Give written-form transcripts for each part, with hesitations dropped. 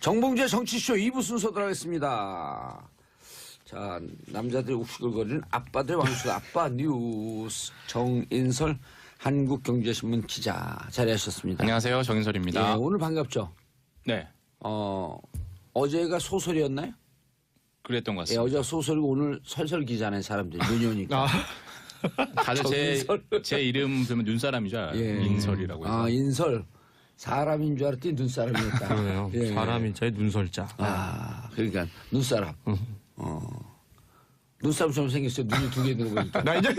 정봉재 정치쇼 2부 순서 들어가겠습니다. 자, 남자들이 욱시글거리는 아빠들 왕수다. 아빠 뉴스 정인설 한국경제신문 기자 자리하셨습니다. 안녕하세요. 정인설입니다. 예, 오늘 반갑죠? 네. 어제가 소설이었나요? 그랬던 것 예, 같습니다. 어제가 소설이고 오늘 설설 기자네 사람들이 눈이오니까. 다들 제 이름 그러면 눈사람인 줄 알아요. 예. 인설이라고 해서. 아, 인설. 사람인 줄 알았더니 눈사람이었다. 그러네요. 예. 사람인 자의 눈설자. 아, 그러니까 눈사람. 눈사람처럼 생겼어요. 눈이 두 개 있는 거 보니까. 나 이제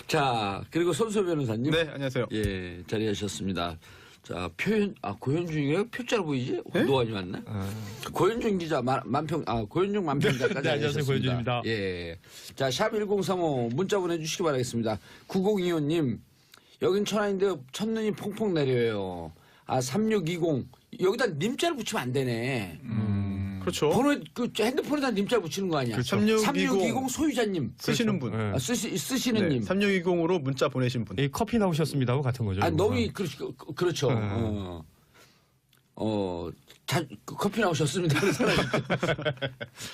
자, 그리고 손소 변호사님. 네, 안녕하세요. 예, 자리하셨습니다. 자, 고현중이래요? 표자로 보이지? 노안이 왔나? 고현중 기자, 고현중 만평자까지. 네, 안녕하세요. 고현중입니다. 예. 자, 샵 1035 문자 보내주시기 바라겠습니다. 9025님, 여긴 천안인데 첫눈이 퐁퐁 내려요. 아, 3620. 여기다 님자를 붙이면 안 되네. 그렇죠. 번호에, 핸드폰에다 님자 붙이는 거 아니야? 그렇죠. 3620 소유자님. 쓰시는 분. 네. 아, 쓰시는 네, 님. 3620으로 문자 보내신 분. 이 커피 나오셨습니다하고 같은 거죠. 아, 이거. 너무, 그렇죠. 커피 나오셨습니다. 그런 사람이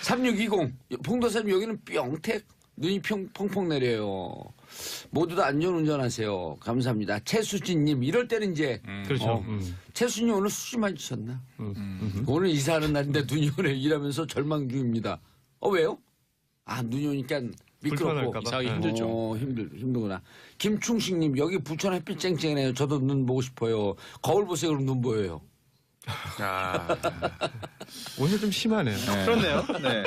3620. 봉도사님, 여기는 뿅택. 눈이 펑펑 내려요. 모두 다 안전 운전하세요. 감사합니다. 최수진님, 이럴 때는 이제. 그렇죠. 최수진님 오늘 수시 맞으셨나? 오늘 이사하는 날인데 눈이 오네. 일하면서 절망 중입니다. 왜요? 아, 눈이 오니까 미끄럽고. 불편할까 봐. 이사하기 힘들죠. 힘들구나. 김충식님, 여기 부천 햇빛 쨍쨍해요. 저도 눈 보고 싶어요. 거울 보세요. 그럼 눈 보여요. 오늘 좀 심하네요. 그렇네요. 네.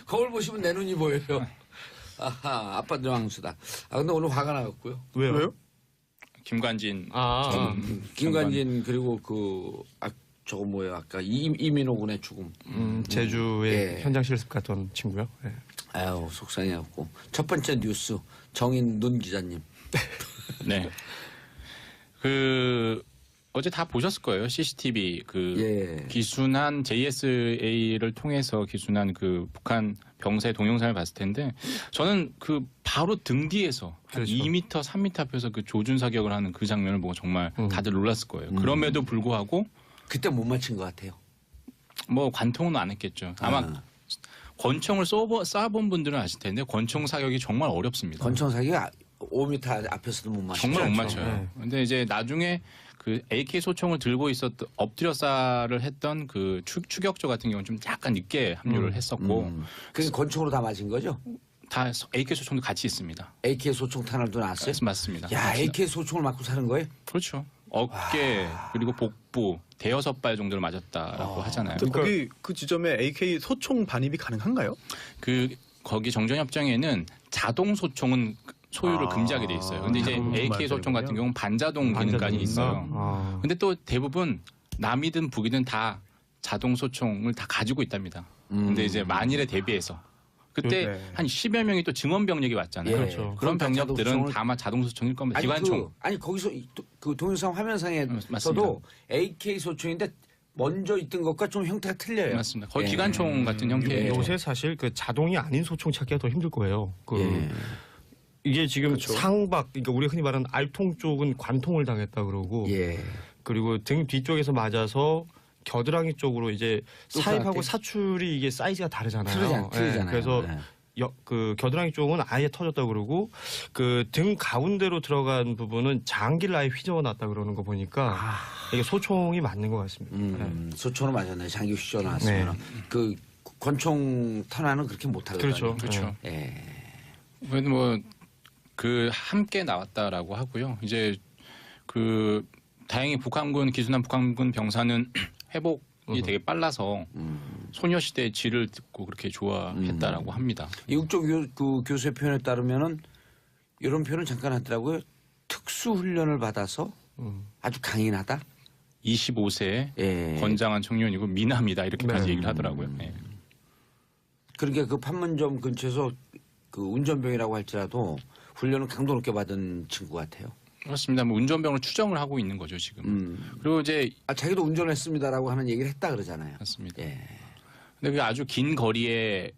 거울 보시면 내 눈이 보여요. 아하, 아빠들 왕수다. 아, 근데 오늘 화가 나갔고요. 왜요? 김관진. 김관진, 그리고 저거 뭐예요. 아까 이민호 군의 죽음. 제주의 예. 현장 실습 갔던 친구요. 예. 아유, 속상해갖고. 첫 번째 뉴스, 정인 눈 기자님. 네. 어제 다 보셨을 거예요. CCTV 예. 기순한 JSA를 통해서 기순한 북한 병사의 동영상을 봤을 텐데 저는 바로 등 뒤에서 한 그렇죠. 2m, 3m 앞에서 조준 사격을 하는 그 장면을 보고 정말 다들 놀랐을 거예요. 그럼에도 불구하고 그때 못 맞힌 것 같아요. 뭐 관통은 안 했겠죠. 아마 권총을 쏴본 분들은 아실 텐데 권총 사격이 정말 어렵습니다. 권총 사기가 5m 앞에서도 못 맞춰요. 정말 못 그렇죠. 맞춰요. 네. 근데 이제 나중에 AK 소총을 들고 있었던 엎드려싸를 했던 추격조 같은 경우는 좀 약간 늦게 합류를 했었고 그게 권총으로 다 맞은 거죠? 다 AK 소총도 같이 있습니다. AK 소총 탄알도 나왔어요? 맞습니다. 야, AK 소총을 맞고 사는 거예요? 그렇죠. 어깨 그리고 복부 대여섯 발 정도를 맞았다라고 하잖아요. 거기 그 지점에 AK 소총 반입이 가능한가요? 거기 정전협정에는 자동 소총은 소유를 금지하게 돼 있어요. 근데 이제 자동 AK 소총 같은 말씀이군요. 경우는 반자동 기능까지 있어요. 아. 근데 또 대부분 남이든 북이든 다 자동 소총을 다 가지고 있답니다. 근데 이제 만일에 대비해서 그때 네. 한 10여 명이 또 증원 병력이 왔잖아요. 예. 그렇죠. 그런 다 병력들은 자동소총을- 다만 자동 소총일 겁니다. 기관총. 거기서 그 동영상 화면상에서도 맞습니다. AK 소총인데 먼저 있던 것과 좀 형태가 틀려요. 맞습니다. 거의 예. 기관총 같은 형태예요. 요새 사실 자동이 아닌 소총 찾기가 더 힘들 거예요. 예. 이게 지금 그렇죠. 상박, 그러니까 우리가 흔히 말하는 알통 쪽은 관통을 당했다 그러고, 예. 그리고 등 뒤쪽에서 맞아서 겨드랑이 쪽으로 이제 또 사입하고 그렇게? 사출이 이게 사이즈가 다르잖아요. 틀리잖아요. 그래서 네. 겨드랑이 쪽은 아예 터졌다 그러고 등 가운데로 들어간 부분은 장기를 아예 휘저어놨다 그러는 거 보니까 이게 소총이 맞는 것 같습니다. 네. 소총으로 맞았네. 장기 휘저 나왔으면. 그 권총 탄환은 그렇게 못하거든요. 그렇죠. 그렇죠. 예. 뭐 함께 나왔다라고 하고요. 이제 다행히 기순한 북한군 병사는 회복이 되게 빨라서 소녀시대의 질을 듣고 그렇게 좋아했다라고 합니다. 이국종 교수의 표현에 따르면은 이런 표현을 잠깐 하더라고요. 특수 훈련을 받아서 아주 강인하다. 25세 예. 건장한 청년이고 미남이다 이렇게까지 네. 얘기를 하더라고요. 예. 그러니까 그 판문점 근처에서 운전병이라고 할지라도 훈련을 강도 높게 받은 친구 같아요. 그렇습니다. 뭐 운전병을 추정을 하고 있는 거죠 지금. 그리고 이제 자기도 운전했습니다라고 하는 얘기를 했다 그러잖아요. 맞습니다. 예. 근데 그 아주 긴 거리에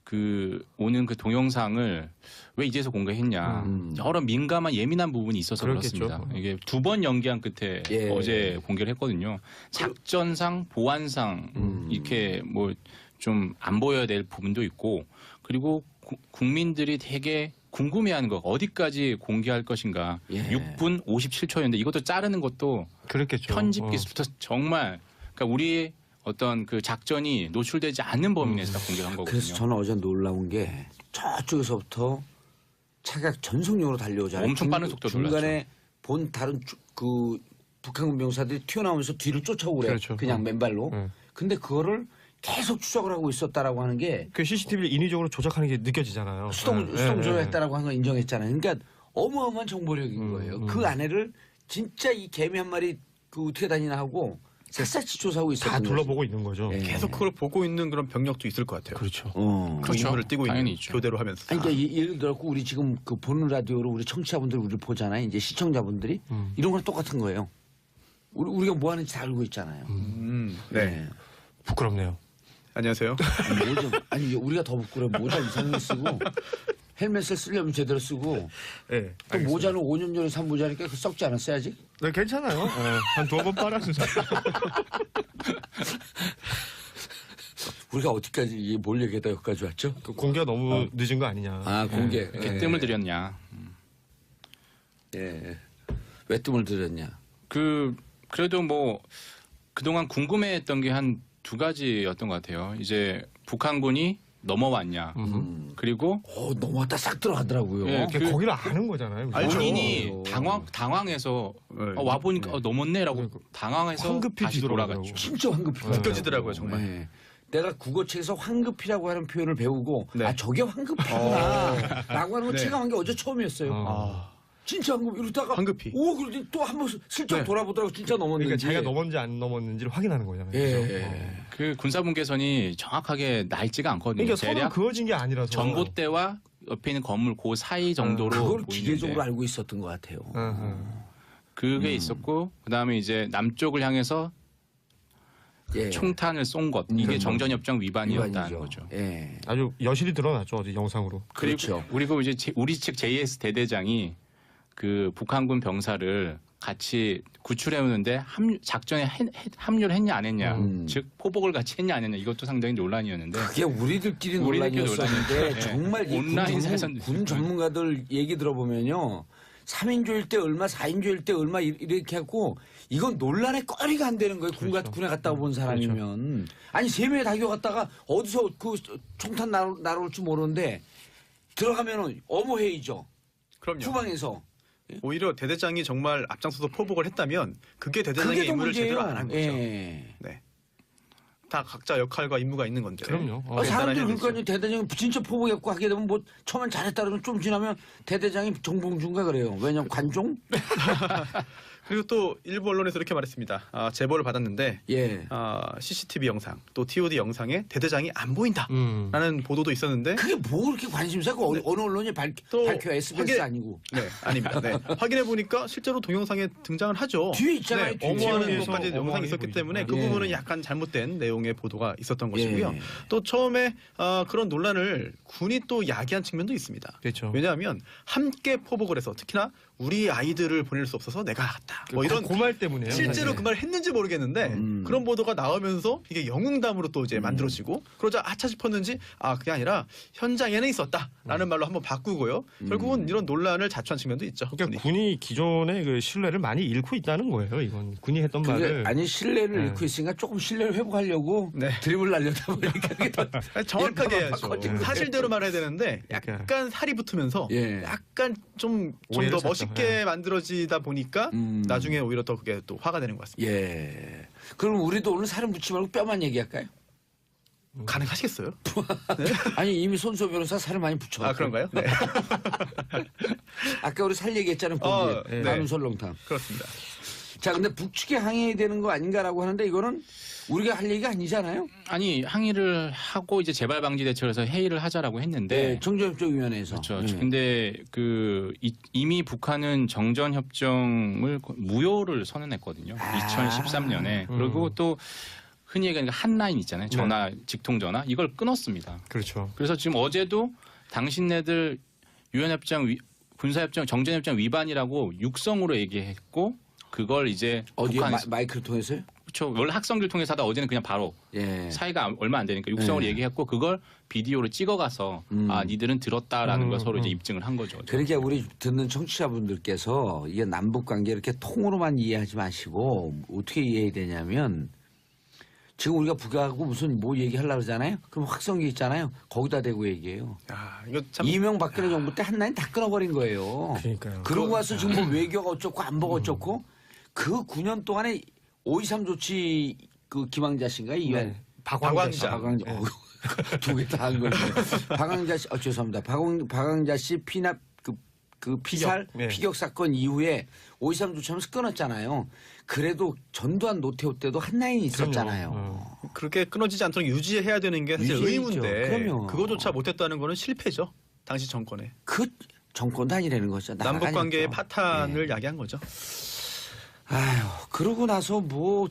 그 오는 그 동영상을 왜 이제서 공개했냐 여러 민감한 예민한 부분이 있어서 그렇겠죠. 그렇습니다. 이게 2번 연기한 끝에 예. 어제 공개를 했거든요. 작전상 보안상 이렇게 뭐 좀 안 보여야 될 부분도 있고 그리고 국민들이 되게 궁금해하는 거 어디까지 공개할 것인가. 예. 6분 57초였는데 이것도 자르는 것도 그렇겠죠. 편집 기술부터 정말 그러니까 우리의 어떤 그 작전이 노출되지 않는 범위 내에서 다 공개한 거거든요. 그래서 저는 어제 놀라운 게 저쪽에서부터 차가 전속력으로 달려오잖아요. 엄청 빠른 속도로 중간에 본 다른 그 북한군 병사들이 튀어나오면서 뒤를 쫓아오고 그래. 그렇죠. 그냥 맨발로. 네. 근데 그거를 계속 추적을 하고 있었다라고 하는 게 그 CCTV를 인위적으로 조작하는 게 느껴지잖아요. 수동 네, 네, 네. 조작했다라고 하는 걸 인정했잖아요. 그러니까 어마어마한 정보력인 거예요. 그 안에를 진짜 이 개미 한 마리 그 어떻게 다니나 하고 샅샅이 조사하고 있었던 다 거죠. 둘러보고 있는 거죠. 예. 계속 그걸 보고 있는 그런 병력도 있을 것 같아요. 그렇죠. 그 그렇죠. 임무를 띄고 당연히 있는 있죠. 교대로 하면서. 아니, 그러니까 예를 들어 우리 지금 그 보는 라디오로 우리 청취자분들 우리를 보잖아요. 이제 시청자분들이 이런 거랑 똑같은 거예요. 우리가 뭐 하는지 다 알고 있잖아요. 네. 부끄럽네요. 안녕하세요. 아니, 아니 우리가 더 부끄러워. 모자 이상하게 쓰고 헬멧을 쓰려면 제대로 쓰고 네, 또 모자는 5년 전에 산 모자니까 그 썩지 않았어요 아직? 네, 괜찮아요. 한 2번 빨았어요. 우리가 어디까지 뭘 얘기하다 여기까지 왔죠? 그 공개가 너무 늦은 거 아니냐. 아 공개. 이렇게 뜸을 들였냐. 예. 왜 뜸을 들였냐? 그래도 뭐 그동안 궁금해했던 게 한 2가지였던 것 같아요. 이제 북한군이 넘어왔냐. 그리고 넘어왔다 싹 들어가더라고요. 예, 그러니까 거기를 아는 거잖아요. 알죠. 본인이 알죠. 당황해서 네. 와 보니까 넘었네라고 당황해서 황급히 다시 뒤돌아가고. 돌아갔죠. 진짜 황급히 느껴지더라고요, 정말. 네. 내가 국어책에서 황급이라고 하는 표현을 배우고 네. 아 저게 황급이구나 라고 하는 거 네. 체감한 게 어제 처음이었어요. 진짜 황급 이러다가 황급히. 오 그러더니 또 한 번 슬쩍 네. 돌아보더라고 진짜 넘었는지. 그러니까 자기가 넘었는지 안 넘었는지를 확인하는 거잖아요. 예. 그죠? 그 군사분 개선이 정확하게 날지가 않거든요. 그러니까 서로 대략 그어진 게 아니라서. 전봇대와 옆에 있는 건물 그 사이 정도로 그걸 보이는데 기계적으로 알고 있었던 것 같아요. 그게 있었고 그다음에 이제 남쪽을 향해서 예. 총탄을 쏜 것 이게 정전협정 위반이었다는 위반이죠. 거죠. 예. 아주 여실히 드러났죠. 어제 영상으로. 그리고 그렇죠. 그리고 이제 우리 측 JS 대대장이 그 북한군 병사를 같이 구출해 오는데 작전에 합류를 했냐 안 했냐, 즉 포복을 같이 했냐 안 했냐 이것도 상당히 논란이었는데 그게 우리들끼리 우리들끼리 논란이었었는데 논란이었죠. 정말 이 온라인 군, 사선- 군 전문가들 얘기 들어보면요. 3인조일 때 얼마, 4인조일 때 얼마 이렇게 하고 이건 논란의 거리가 안 되는 거예요. 군에 갔다 본 사람이면. 아니 3명이 다겨갔다가 어디서 그 총탄 날아올 줄 모르는데 들어가면은 어머해이죠. 그럼요. 후방에서. 오히려 대대장이 정말 앞장서서 포복을 했다면 그게 그게 대대장의 더 임무를 문제예요. 제대로 안 한 거죠. 예. 네. 다 각자 역할과 임무가 있는 건데. 그럼요. 사람들이 해야 되죠. 그러니까 대대장이 진짜 포복했고 하게 되면 뭐 처음엔 잘했다 그러면 좀 지나면 대대장이 정봉준가 그래요. 왜냐면 관종? 그리고 또 일부 언론에서 이렇게 말했습니다. 제보를 받았는데 예. CCTV 영상 또 TOD 영상에 대대장이 안 보인다라는 보도도 있었는데 그게 뭐 그렇게 관심사고 어느 언론이 또 밝혀야 SBS 확인- 아니고. 네, 아닙니다. 네. 확인해 보니까 실제로 동영상에 등장을 하죠. 뒤에 있잖아요, 네, 뒤에. 어머하는 뒤에서 것까지 영상이 어머하게 있었기 보이죠. 때문에 그 예. 부분은 약간 잘못된 내용의 보도가 있었던 것이고요. 예. 또 처음에 그런 논란을 군이 또 야기한 측면도 있습니다. 그렇죠. 왜냐하면 함께 포복을 해서 특히나 우리 아이들을 보낼 수 없어서 내가 갔다. 뭐 이런 그 말 때문에요. 실제로 사실. 그 말을 했는지 모르겠는데 그런 보도가 나오면서 이게 영웅담으로 또 이제 만들어지고 그러자 아차 싶었는지 그게 아니라 현장에는 있었다라는 말로 한번 바꾸고요. 결국은 이런 논란을 자초한 측면도 있죠. 그러니까 군이 기존의 그 신뢰를 많이 잃고 있다는 거예요. 이건 군이 했던 그게 말을 아니 신뢰를 네. 잃고 있으니까 조금 신뢰를 회복하려고 네. 드립을 날려다 보니까 그게 더 정확하게 일파만 해야죠. 바꿔지고 사실대로 말해야 되는데 약간 살이 붙으면서 예. 약간 좀 오해를 더 샀죠. 멋있게 만들어지다 보니까 나중에 오히려 더 그게 또 화가 되는 것 같습니다. 예. 그럼 우리도 오늘 살은 붙지 말고 뼈만 얘기할까요? 가능하시겠어요? 아니 이미 손소 변호사 살을 많이 붙여. 그런가요? 네. 아까 우리 살 얘기했잖아요. 네. 나는 설렁탕. 그렇습니다. 자, 근데 북측에 항의해야 되는 거 아닌가라고 하는데 이거는 우리가 할 얘기가 아니잖아요. 아니 항의를 하고 이제 재발 방지 대책에서 회의를 하자라고 했는데 네, 정전협정위원회에서. 그렇죠. 네. 근데 이미 북한은 정전 협정을 무효를 선언했거든요. 2013년에. 그리고 또 흔히 얘기하는 한 라인 있잖아요. 전화, 직통 전화 이걸 끊었습니다. 그렇죠. 그래서 지금 어제도 당신네들 유엔협정, 군사협정, 정전협정 위반이라고 육성으로 얘기했고 그걸 이제 어디에 북한에서 마이크를 통해서요? 그렇죠. 원래 학성기를 통해서 하다 어제는 그냥 바로 예. 사이가 얼마 안 되니까 육성으로 네. 얘기했고 그걸 비디오로 찍어가서 아 니들은 들었다라는 걸 서로 이제 입증을 한 거죠. 그러니까 우리 듣는 청취자분들께서 이게 남북 관계 이렇게 통으로만 이해하지 마시고 어떻게 이해해야 되냐면 지금 우리가 북하고 무슨 뭐 얘기하려고 그러잖아요. 그럼 확성기 있잖아요. 거기다 대고 얘기해요. 야, 이거 참 이명박근혜 정부 때 한 라인 다 끊어버린 거예요. 그러니까요. 그러고 와서 지금 뭐 외교가 어쩌고 안보가 어쩌고 그 9년 동안에 5.23 조치 그 김황자 씨인가 이완 네. 박광자 씨. 박광자 두 개 다 한 거죠. 박광자 씨 죄송합니다. 박광자 씨 피납 그 피살 피격, 네. 피격 사건 이후에 5.23 조치하면서 끊었잖아요. 그래도 전두환 노태우 때도 한 라인이 있었잖아요. 그렇게 끊어지지 않도록 유지해야 되는 게 사실 유지해야죠. 의무인데 그럼요. 그거조차 못했다는 거는 실패죠. 당시 정권에. 그 정권도 아니라는 거죠. 남북 관계의 나라가니까. 파탄을 야기한 거죠. 아휴, 그러고 나서 뭐,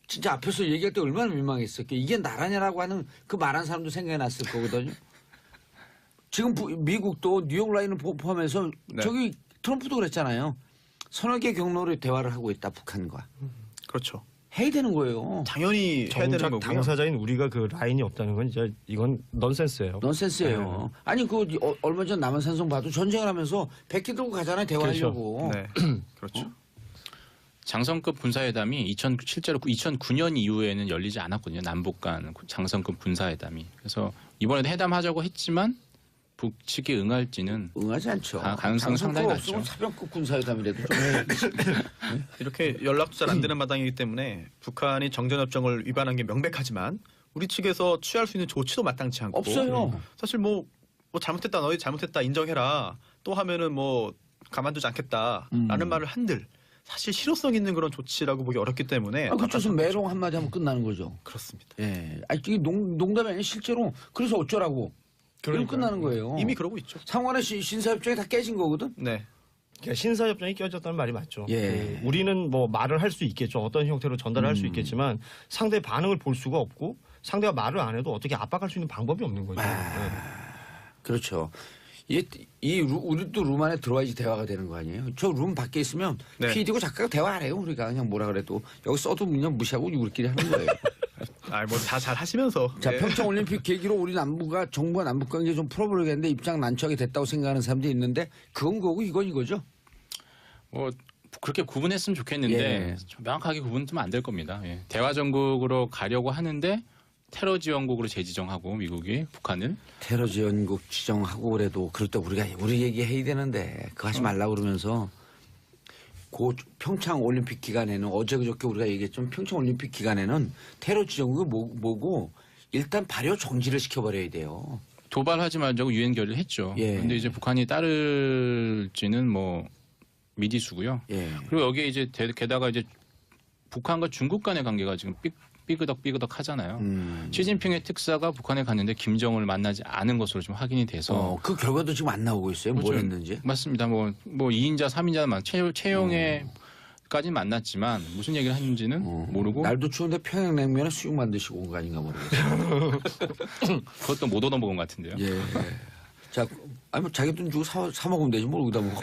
진짜 앞에서 얘기할 때 얼마나 민망했었게. 이게 나라냐라고 하는 그 말한 사람도 생각이 났을 거거든요. 지금 미국도 뉴욕 라인을 포함해서 네. 저기 트럼프도 그랬잖아요. 서너 개 경로로 대화를 하고 있다, 북한과. 그렇죠. 해야 되는 거예요. 당연히 해야 되는 정작 거고요. 당사자인 우리가 그 라인이 없다는 건 진짜 이건 넌센스예요. 넌센스예요. 아니, 얼마 전 남한산성 봐도 전쟁을 하면서 백기 들고 가잖아요, 대화하려고. 네. 그렇죠. 장성급 군사회담이 실제로 2009년 이후에는 열리지 않았거든요. 남북 간 장성급 군사회담이. 그래서 이번에도 회담하자고 했지만 북측이 응할지는 응하지 않죠. 가능성은 상당히 없으면 낮죠. 사병급 군사회담이라도 좀 해야지. 이렇게 연락도 잘 안 되는 마당이기 때문에 북한이 정전협정을 위반한 게 명백하지만 우리 측에서 취할 수 있는 조치도 마땅치 않고 없어요. 사실 뭐 잘못했다 너희 잘못했다 인정해라 또 하면은 뭐 가만두지 않겠다라는 말을 한들 사실 실효성 있는 그런 조치라고 보기 어렵기 때문에 그쪽에서 메롱 한마디 하면 끝나는 거죠. 그렇습니다. 예. 아니, 이게 농담이 아니라 실제로 그래서 어쩌라고. 그럼 끝나는 거예요. 이미 그러고 있죠. 상관의 신사협정이 다 깨진 거거든. 네. 그러니까 신사협정이 깨졌다는 말이 맞죠. 예. 우리는 뭐 말을 할 수 있겠죠. 어떤 형태로 전달을 할 수 있겠지만 상대 반응을 볼 수가 없고 상대가 말을 안 해도 어떻게 압박할 수 있는 방법이 없는 거죠. 네. 그렇죠. 우리도 룸 안에 들어와야지 대화가 되는 거 아니에요? 저 룸 밖에 있으면 네. PD고 작가가 대화 안 해요. 우리가 그냥 뭐라 그래도 여기 써도 그냥 무시하고 우리끼리 하는 거예요. 뭐 다 잘 하시면서. 자, 네. 평창올림픽 계기로 우리 정부가 남북관계 좀 풀어보려겠는데 입장 난처하게 됐다고 생각하는 사람들이 있는데 그건 그거고 이건 이거죠. 뭐 그렇게 구분했으면 좋겠는데 예. 좀 명확하게 구분은 좀 안 될 겁니다. 예. 대화 정국으로 가려고 하는데 테러 지원국으로 재지정하고 미국이 북한을 테러 지원국 지정하고 그래도 그럴 때 우리 얘기해야 되는데 그거 하지 말라고 그러면서 그 평창 올림픽 기간에는 어제 그저께 우리가 얘기했지만 평창 올림픽 기간에는 테러 지정국이 뭐고 일단 발효 정지를 시켜버려야 돼요. 도발하지 말자고 유엔 결의를 했죠. 예. 그런데 이제 북한이 따를지는 뭐 미지수고요. 예. 그리고 여기에 이제 게다가 이제 북한과 중국 간의 관계가 지금 삐그덕 하잖아요. 시진핑의 특사가 북한에 갔는데 김정을 만나지 않은 것으로 좀 확인이 돼서 그 결과도 지금 안 나오고 있어요. 뭘 그렇죠. 했는지. 맞습니다. 뭐 2인자, 3인자만 채용에까지 만났지만 무슨 얘기를 했는지는 모르고 날도 추운데 평양냉면에 수육 만드시고 온 거 아닌가 모르겠어요. 그것도 못 얻어먹은 것 같은데요. 예. 자, 아니 뭐 자기 돈 주고 사 먹으면 되지 뭘 여기다 먹고.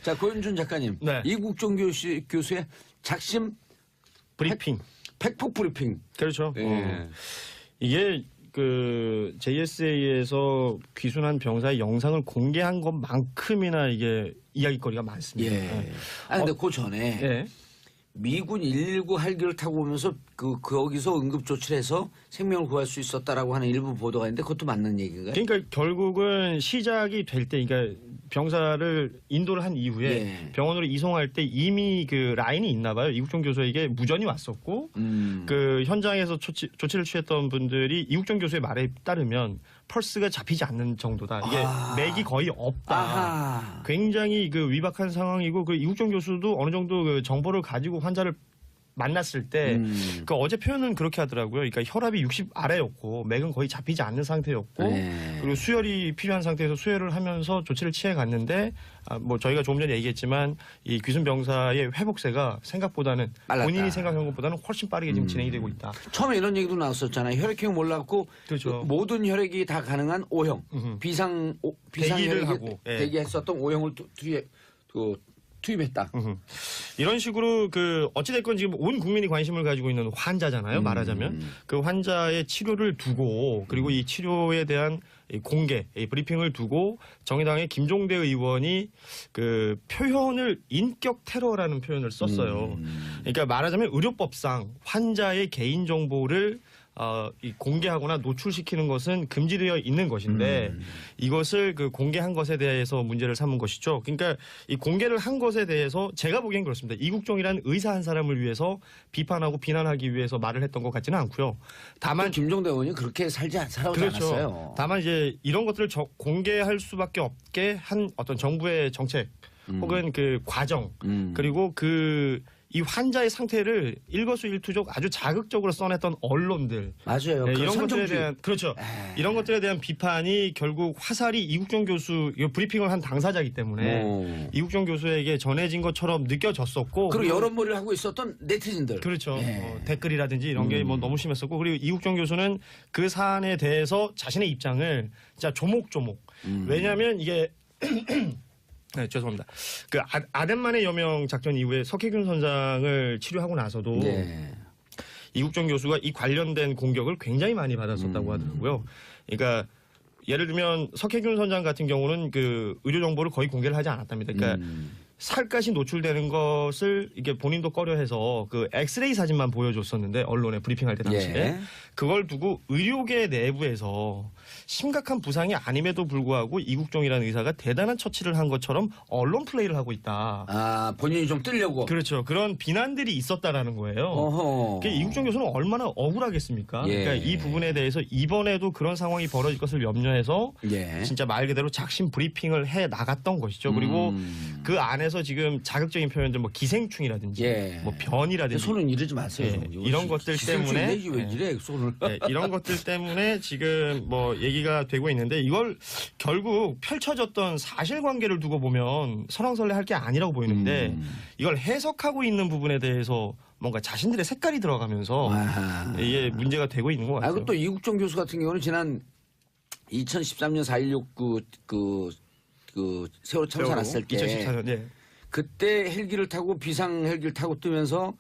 자, 고현준 작가님. 네. 이국종 교수의 작심 브리핑. 팩폭 브리핑. 그렇죠. 예. 이게 그 JSA에서 귀순한 병사의 영상을 공개한 것만큼이나 이게 이야기거리가 많습니다. 예. 아니 근데 그 전에 예. 미군 119 헬기를 타고 오면서 거기서 응급 조치를 해서 생명을 구할 수 있었다라고 하는 일부 보도가 있는데 그것도 맞는 얘기인가요? 그러니까 결국은 시작이 될 때, 그러니까 병사를 인도를 한 이후에 예. 병원으로 이송할 때 이미 그 라인이 있나 봐요. 이국종 교수에게 무전이 왔었고, 그 현장에서 조치를 취했던 분들이 이국종 교수의 말에 따르면 펄스가 잡히지 않는 정도다. 이게 맥이 거의 없다. 아하. 굉장히 그 위박한 상황이고, 그 이국종 교수도 어느 정도 그 정보를 가지고 환자를 만났을 때 그 어제 표현은 그렇게 하더라고요. 그러니까 혈압이 60 아래였고 맥은 거의 잡히지 않는 상태였고 네. 그리고 수혈이 필요한 상태에서 수혈을 하면서 조치를 취해 갔는데 뭐 저희가 조금 전에 얘기했지만 이 귀순 병사의 회복세가 생각보다는 빨랐다. 본인이 생각한 것보다는 훨씬 빠르게 지금 진행이 되고 있다. 처음에 이런 얘기도 나왔었잖아요. 혈액형 몰랐고 그렇죠. 모든 혈액이 다 가능한 O형 비상 대기를 혈액이 하고, 예. 대기했었던 O형을 투입했다. 이런 식으로 그 어찌됐건 지금 온 국민이 관심을 가지고 있는 환자잖아요. 말하자면 그 환자의 치료를 두고 그리고 이 치료에 대한 이 공개, 이 브리핑을 두고 정의당의 김종대 의원이 그 표현을 인격 테러라는 표현을 썼어요. 그러니까 말하자면 의료법상 환자의 개인 정보를 이 공개하거나 노출시키는 것은 금지되어 있는 것인데 이것을 그 공개한 것에 대해서 문제를 삼은 것이죠. 그러니까 이 공개를 한 것에 대해서 제가 보기엔 그렇습니다. 이국종이라는 의사 한 사람을 위해서 비판하고 비난하기 위해서 말을 했던 것 같지는 않고요. 다만 김종대 의원이 그렇게 살아오지 않았어요. 다만 이제 이런 것들을 공개할 수밖에 없게 한 어떤 정부의 정책 혹은 그 과정 그리고 이 환자의 상태를 일거수일투족 아주 자극적으로 써냈던 언론들 맞아요. 그 이런 것들에 선정주의. 대한 그렇죠. 이런 것들에 대한 비판이 결국 화살이 이국종 교수 브리핑을 한 당사자이기 때문에 이국종 교수에게 전해진 것처럼 느껴졌었고 그리고 여론몰이를 하고 있었던 네티즌들. 그렇죠. 예. 댓글이라든지 이런 게 뭐 너무 심했었고 그리고 이국종 교수는 그 사안에 대해서 자신의 입장을 진짜 조목조목 왜냐하면 이게 네, 죄송합니다. 그 아덴만의 여명 작전 이후에 석혜균 선장을 치료하고 나서도 네. 이국종 교수가 이 관련된 공격을 굉장히 많이 받았었다고 하더라고요. 그러니까 예를 들면 석혜균 선장 같은 경우는 그 의료 정보를 거의 공개를 하지 않았답니다. 그러니까 살갗이 노출되는 것을 이게 본인도 꺼려해서 그 엑스레이 사진만 보여줬었는데 언론에 브리핑할 때 당시에 예. 그걸 두고 의료계 내부에서 심각한 부상이 아님에도 불구하고 이국종이라는 의사가 대단한 처치를 한 것처럼 언론 플레이를 하고 있다. 아 본인이 좀 뜨려고. 그렇죠. 그런 비난들이 있었다라는 거예요. 어허. 그러니까 이국종 교수는 얼마나 억울하겠습니까? 예. 그러니까 이 부분에 대해서 이번에도 그런 상황이 벌어질 것을 염려해서 예. 진짜 말 그대로 작심 브리핑을 해 나갔던 것이죠. 그리고 그 안에서 지금 자극적인 표현들 뭐 기생충이라든지 예. 뭐 변이라든지 손은 이러지 마세요. 예, 이런 것들 때문에 이게 왜 이래 손을. 네, 이런 것들 때문에 지금 뭐 얘기가 되고 있는데 이걸 결국 펼쳐졌던 사실관계를 두고 보면 설왕설래할 게 아니라고 보이는데 이걸 해석하고 있는 부분에 대해서 뭔가 자신들의 색깔이 들어가면서 아하. 이게 문제가 되고 있는 것 같아요. 그리고 또 이국종 교수 같은 경우는 지난 2013년 4.16 그 세월호 참사 났을 때 2014년 예. 그때 헬기를 타고 비상 헬기를 타고 뜨면서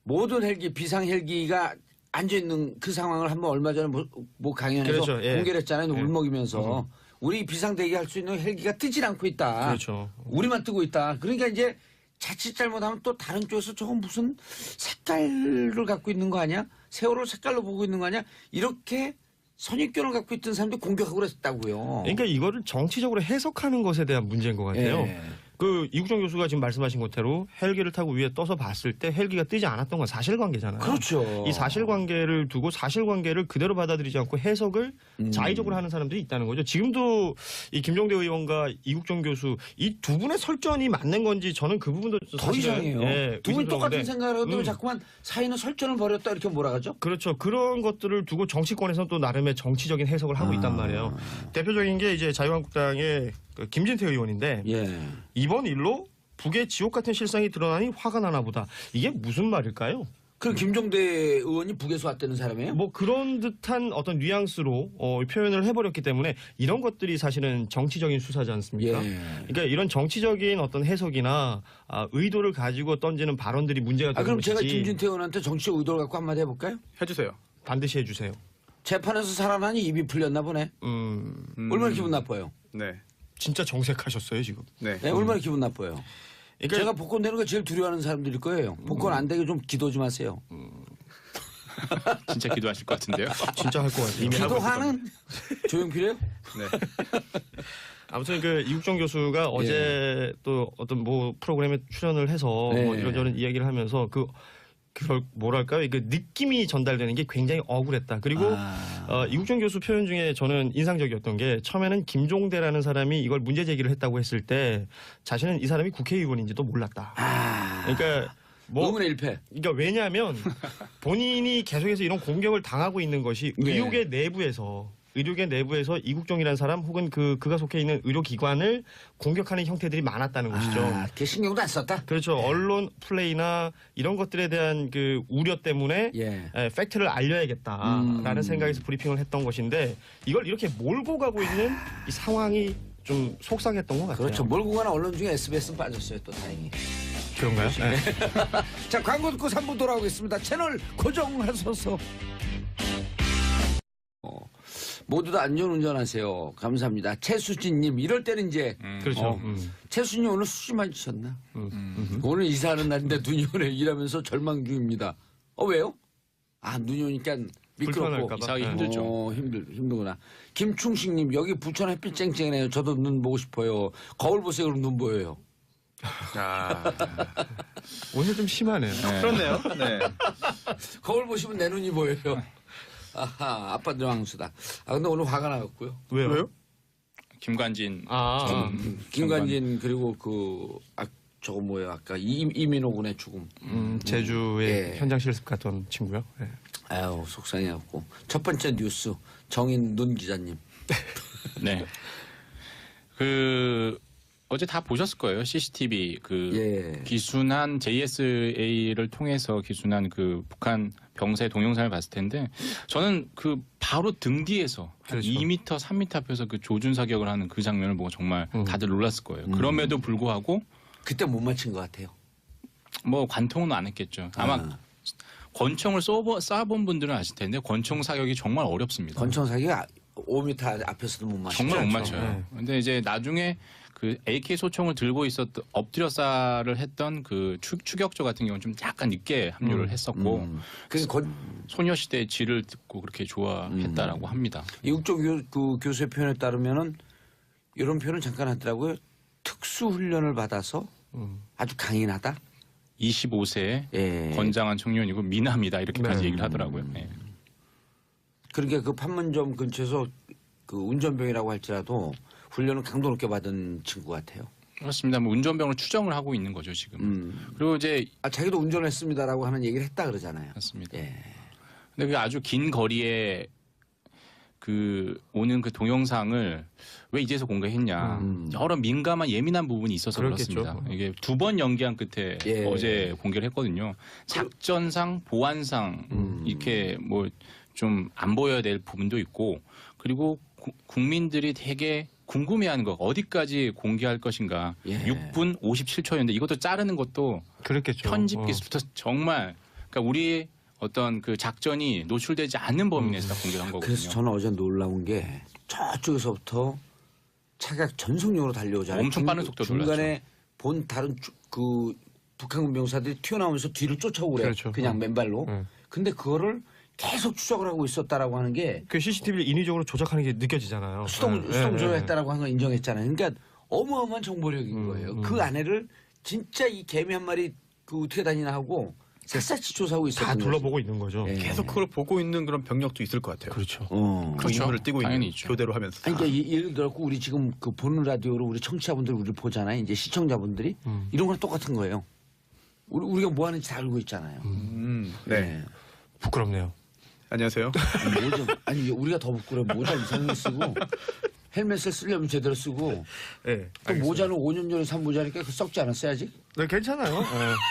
모든 헬기 비상 헬기가 앉아 있는 그 상황을 한번 얼마 전에 뭐 강연에서 그렇죠. 예. 공개를 했잖아요. 예. 울먹이면서 우리 비상 대기할 수 있는 헬기가 뜨질 않고 있다. 그렇죠. 우리만 뜨고 있다. 그러니까 이제 자칫 잘못하면 또 다른 쪽에서 저건 무슨 색깔을 갖고 있는 거 아니야? 세월호 색깔로 보고 있는 거 아니야? 이렇게 선입견을 갖고 있던 사람들이 공격하고 그랬다고요. 그러니까 이거를 정치적으로 해석하는 것에 대한 문제인 것 같아요. 예. 그 이국종 교수가 지금 말씀하신 것대로 헬기를 타고 위에 떠서 봤을 때 헬기가 뜨지 않았던 건 사실관계잖아요. 그렇죠. 이 사실관계를 두고 사실관계를 그대로 받아들이지 않고 해석을 자의적으로 하는 사람들이 있다는 거죠. 지금도 이 김종대 의원과 이국종 교수 이 두 분의 설전이 맞는 건지 저는 그 부분도 더 이상해요. 예, 두 분이 똑같은 의심스러운데. 생각을 하고 자꾸만 사이는 설전을 벌였다 이렇게 몰아가죠? 그렇죠. 그런 것들을 두고 정치권에서는 또 나름의 정치적인 해석을 하고 있단 말이에요. 대표적인 게 이제 자유한국당의 그 김진태 의원인데 예. 이번 일로 북의 지옥 같은 실상이 드러나니 화가 나나 보다. 이게 무슨 말일까요? 그럼 김종대 의원이 북에서 왔다는 사람이에요? 뭐 그런 듯한 어떤 뉘앙스로 표현을 해버렸기 때문에 이런 것들이 사실은 정치적인 수사지 않습니까? 예. 그러니까 이런 정치적인 어떤 해석이나 의도를 가지고 던지는 발언들이 문제가 되는 그럼 것이지. 제가 김진태 의원한테 정치적 의도를 갖고 한마디 해볼까요? 해주세요. 반드시 해주세요. 재판에서 살아나니 입이 풀렸나 보네. 얼마나 기분 나빠요? 네. 진짜 정색하셨어요 지금. 네. 네, 얼마나 기분 나빠요? 그러니까 제가 복권 되는 거 제일 두려워하는 사람들일 거예요. 복권 안 되게 좀 기도 좀 하세요. 진짜 기도하실 것 같은데요. 진짜 할 것 같아요. 이미 하고 있을 기도하는 조용필이에요? 네. 아무튼 그 이국종 교수가 어제 또 어떤 뭐 프로그램에 출연을 해서 네. 뭐 이런저런 이야기를 하면서 그걸 뭐랄까요? 그 느낌이 전달되는 게 굉장히 억울했다. 그리고 이국종 교수 표현 중에 저는 인상적이었던 게 처음에는 김종대라는 사람이 이걸 문제 제기를 했다고 했을 때 자신은 이 사람이 국회의원인지도 몰랐다. 그러니까 뭐 의문의 1패. 그러니까 왜냐하면 본인이 계속해서 이런 공격을 당하고 있는 것이 네. 의료계 내부에서 이국종이라는 사람 혹은 그가 속해 있는 의료기관을 공격하는 형태들이 많았다는 것이죠. 아, 걔 신경도 안 썼다. 그렇죠. 언론 플레이나 이런 것들에 대한 그 우려 때문에 예. 팩트를 알려야겠다라는 생각에서 브리핑을 했던 것인데 이걸 이렇게 몰고 가고 있는 이 상황이 좀 속상했던 것 같아요. 그렇죠. 몰고 가는 언론 중에 SBS는 빠졌어요. 또 다행히. 그런가요? 네. 자, 광고 듣고 3부 돌아오겠습니다. 채널 고정하소서. 모두 다 안전운전하세요. 감사합니다. 최수진님, 이럴 때는 이제 그렇죠. 최수진님 오늘 수시 맞으셨나? 오늘 이사하는 날인데 눈이 오네. 일하면서 절망 중입니다. 왜요? 아, 눈이 오니까 미끄럽고 불편할까 봐. 이사하기 힘들죠. 힘들구나. 김충식님, 여기 부천 햇빛 쨍쨍해요. 저도 눈 보고 싶어요. 거울 보세요. 그럼 눈 보여요. 오늘 좀 심하네요. 그렇네요. 네. 거울 보시면 내 눈이 보여요. 아하, 아빠들 왕수다. 근데 오늘 화가 나갔고요. 왜요? 김관진 김관진 그리고 저거 뭐예요? 아까 이민호 군의 죽음. 제주에 예. 현장 실습 갔던 친구요. 네. 아유, 속상해갖고. 첫 번째 뉴스 정인 눈 기자님. 네. 어제 다 보셨을 거예요. CCTV 예. 기순한 JSA를 통해서 기순한 북한 병사의 동영상을 봤을 텐데 저는 바로 등 뒤에서 한 그렇죠. 2m, 3m 앞에서 조준 사격을 하는 그 장면을 보고 정말 다들 놀랐을 거예요. 그럼에도 불구하고 그때 못 맞힌 것 같아요. 뭐 관통은 안 했겠죠. 아마 권총을 쏴본 분들은 아실 텐데 권총 사격이 정말 어렵습니다. 권총 사기 5m 앞에서도 못 맞춰요. 정말 못 맞춰요. 근데 이제 나중에 AK 소총을 들고 엎드려 쏴를 했던 추격조 같은 경우는 좀 약간 늦게 합류를 했었고 그래서 소녀시대의 질을 듣고 그렇게 좋아했다라고 합니다. 이국종 교수의 표현에 따르면은 이런 표현을 잠깐 하더라고요. 특수 훈련을 받아서 아주 강인하다. 25세 예. 건장한 청년이고 미남이다 이렇게까지 네. 얘기를 하더라고요. 네. 그러니까 판문점 근처에서 운전병이라고 할지라도 훈련을 강도 높게 받은 친구 같아요. 그렇습니다. 뭐 운전병을 추정을 하고 있는 거죠 지금. 그리고 이제 자기도 운전했습니다라고 하는 얘기를 했다 그러잖아요. 맞습니다. 예. 근데 아주 긴 거리에 오는 동영상을 왜 이제서 공개했냐. 여러 민감한 예민한 부분이 있어서 그렇겠죠. 그렇습니다. 이게 2번 연기한 끝에 예. 어제 공개를 했거든요. 작전상, 보안상 이렇게 뭐 좀 안 보여야 될 부분도 있고 그리고 국민들이 되게 궁금해하는 거 어디까지 공개할 것인가. 예. 6분 57초였는데 이것도 자르는 것도 그렇겠죠. 편집 기술부터 정말 그러니까 우리의 어떤 작전이 노출되지 않는 범위 내에서 다 공개한 거거든요. 그래서 저는 어제 놀라운 게 저쪽에서부터 차가 전속력으로 달려오잖아요. 엄청 빠른 속도로 중간에 본 다른 북한군 병사들이 튀어나오면서 뒤를 쫓아오고 그래요. 그렇죠. 그냥 맨발로. 근데 그거를 계속 추적을 하고 있었다라고 하는 게 그 CCTV를 인위적으로 조작하는 게 느껴지잖아요. 수동 네. 조작했다라고 하는 걸 인정했잖아요. 그러니까 어마어마한 정보력인 거예요. 그 안에를 진짜 이 개미 한 마리 어떻게 다니나 하고 샅샅이 조사하고 있었던 다 거죠. 둘러보고 있는 거죠. 예. 계속 그걸 보고 있는 그런 병력도 있을 것 같아요. 그렇죠. 어. 그렇죠. 임무를 띄고 당연히 있는 있죠. 교대로 하면서. 아니, 그러니까 예를 들어 우리 지금 보는 라디오로 우리 청취자분들 우리 보잖아요. 이제 시청자분들이 이런 거랑 똑같은 거예요. 우리가 뭐 하는지 다 알고 있잖아요. 네. 부끄럽네요. 안녕하세요. 아니 우리가 더 부끄러워. 모자 이상하게 쓰고 헬멧을 쓰려면 제대로 쓰고 네. 또 모자는 5년 전에 산 모자니까 그 썩지 않았어요 아직? 네, 괜찮아요.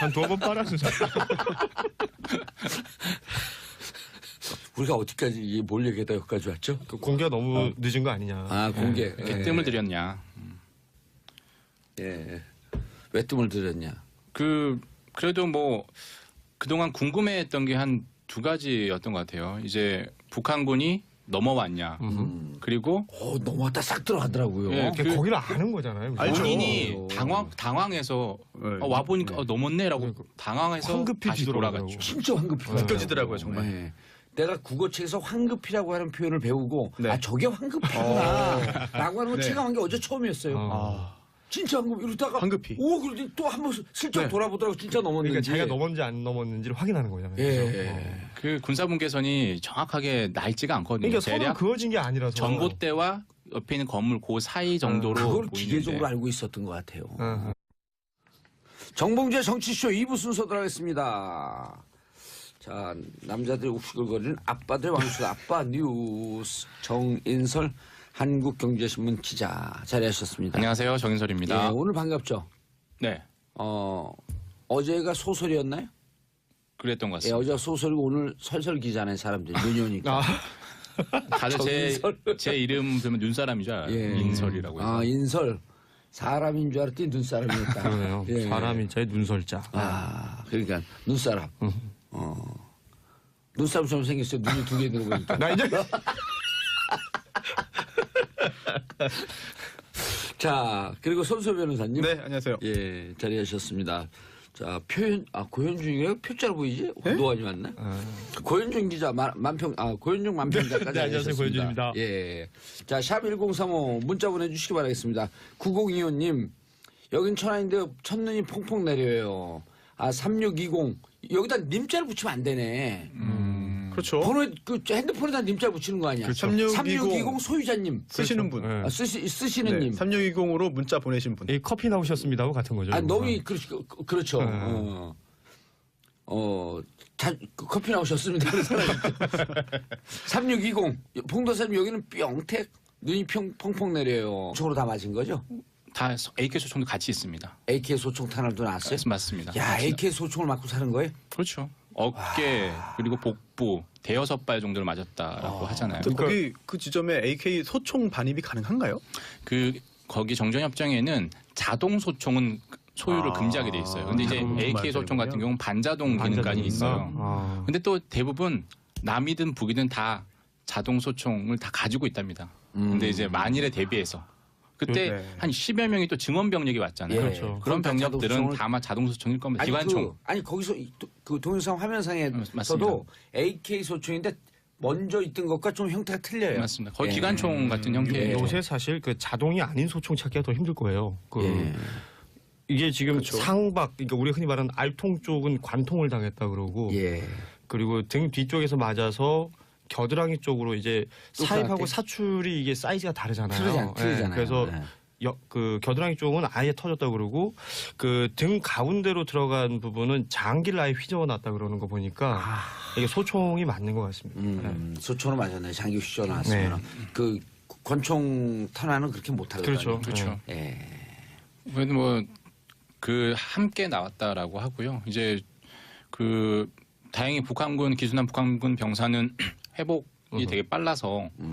한 2번 빨았어요. 우리가 어디까지 뭘 얘기하다 여기까지 왔죠? 그 공개가 너무 늦은 거 아니냐. 아 공개. 이렇게 뜸을 들였냐. 예. 왜 뜸을 들였냐? 그래도 뭐 그동안 궁금해했던 게 한 2가지였던 것 같아요. 이제 북한군이 넘어왔냐. 그리고 넘어왔다 싹 들어가더라고요. 예, 근데 거기를 아는 거잖아요. 알죠. 본인이 당황해서 네. 와 보니까 넘었네라고 당황해서 황급히 다시 뒤돌아가고. 돌아갔죠. 진짜 황급히 느껴지더라고요, 정말. 네. 내가 국어책에서 황급이라고 하는 표현을 배우고 네. 저게 황급이구나 라고 하는 걸 네. 체감한 게 어제 처음이었어요. 진짜 황급 이러다가 황급히. 그러더니 또 한 번 슬쩍 네. 돌아보더라고 진짜 넘었는지. 그러니까 자기가 넘었는지 안 넘었는지를 확인하는 거잖아요. 예. 그 군사분계선이 정확하게 날지가 않거든요. 그러니까 서로 대략 그어진 게 아니라서. 전봇대와 옆에 있는 건물 그 사이 정도로 그걸 보이는데 기계적으로 알고 있었던 것 같아요. 정봉재 정치쇼 2부 순서 들어가겠습니다. 자, 남자들이 우스글거리는 아빠들의 왕수 아빠 뉴스 정인설 한국경제신문 기자 자리하셨습니다. 안녕하세요. 예, 정인설입니다. 오늘 반갑죠? 네, 어제가 소설이었나요? 그랬던 것 예, 같습니다. 어제가 소설이고 오늘 설설 기자네 사람들이 눈이오니까. 다들 제 이름 들으면 눈사람인 줄 알아요. 예. 인설이라고 해서. 아, 인설. 사람인 줄 알았더니 눈사람이었다. 그러네요. 예. 사람인 자의 눈설자. 아, 그러니까 눈사람. 눈사람처럼 생겼어요. 눈이 두 개 들어 보니까. 나 이제 자, 그리고 손소 변호사님. 네, 안녕하세요. 예, 자리하셨습니다. 자, 고현중이에요? 표자로 보이지? 노안이 왔나? 고현중 기자, 고현중 만평자까지. 네, 안녕하세요. 고현중입니다. 예. 자, 샵1035 문자 보내주시기 바라겠습니다. 9025님, 여긴 천안인데 첫눈이 퐁퐁 내려요. 3620. 여기다 님자를 붙이면 안 되네. 그렇죠. 번호에, 핸드폰에다 님자 붙이는 거 아니야? 3620 소유자님. 쓰시는 분. 네. 쓰시는 네, 님. 3620으로 문자 보내신 분. 이 커피 나오셨습니다고 같은 거죠. 너무 이거. 그렇죠. 네. 커피 나오셨습니다. 3620 봉도사님 여기는 뿅택 눈이 펑펑 내려요. 총으로 다 맞은 거죠? 다 AK 소총도 같이 있습니다. AK 소총 탄알도 나왔어요? 맞습니다. 야, AK 소총을 맞고 사는 거예요? 그렇죠. 어깨 그리고 복부 대여섯 발 정도를 맞았다라고 하잖아요. 또 거기 그 지점에 AK 소총 반입이 가능한가요? 거기 정전협정에는 자동 소총은 소유를 금지하게 돼 있어요. 근데 이제 자동 AK 소총 같은 경우는 반자동 기능까지 있어요. 근데 또 대부분 남이든 북이든 다 자동 소총을 다 가지고 있답니다. 근데 이제 만일에 대비해서 그때 네. 한 10여 명이 또 증원 병력이 왔잖아요. 예. 그렇죠. 그런 그럼 다 병력들은 자동 소총을- 다만 자동 소총일 겁니다. 기관총. 거기서 그 동영상 화면상에서도 맞습니다. AK 소총인데 먼저 있던 것과 좀 형태가 틀려요. 맞습니다. 거의 예. 기관총 같은 형태예요. 요새 사실 그 자동이 아닌 소총 찾기가 더 힘들 거예요. 예. 이게 지금 그쵸. 상박, 그러니까 우리가 흔히 말하는 알통 쪽은 관통을 당했다 그러고, 예. 그리고 등 뒤쪽에서 맞아서 겨드랑이 쪽으로 이제 또 사입하고 그렇게? 사출이 이게 사이즈가 다르잖아요. 틀리잖아요. 그래서 예. 그 겨드랑이 쪽은 아예 터졌다 그러고 그 등 가운데로 들어간 부분은 장기를 아예 휘저어놨다 그러는 거 보니까 이게 소총이 맞는 것 같습니다. 소총으로 맞았네. 장기 휘저 나왔으면 그 권총 탄환은 그렇게 못하거든요. 그렇죠. 그렇죠. 예. 그래도 뭐 그 함께 나왔다라고 하고요. 이제 다행히 기순한 북한군 병사는 회복이 되게 빨라서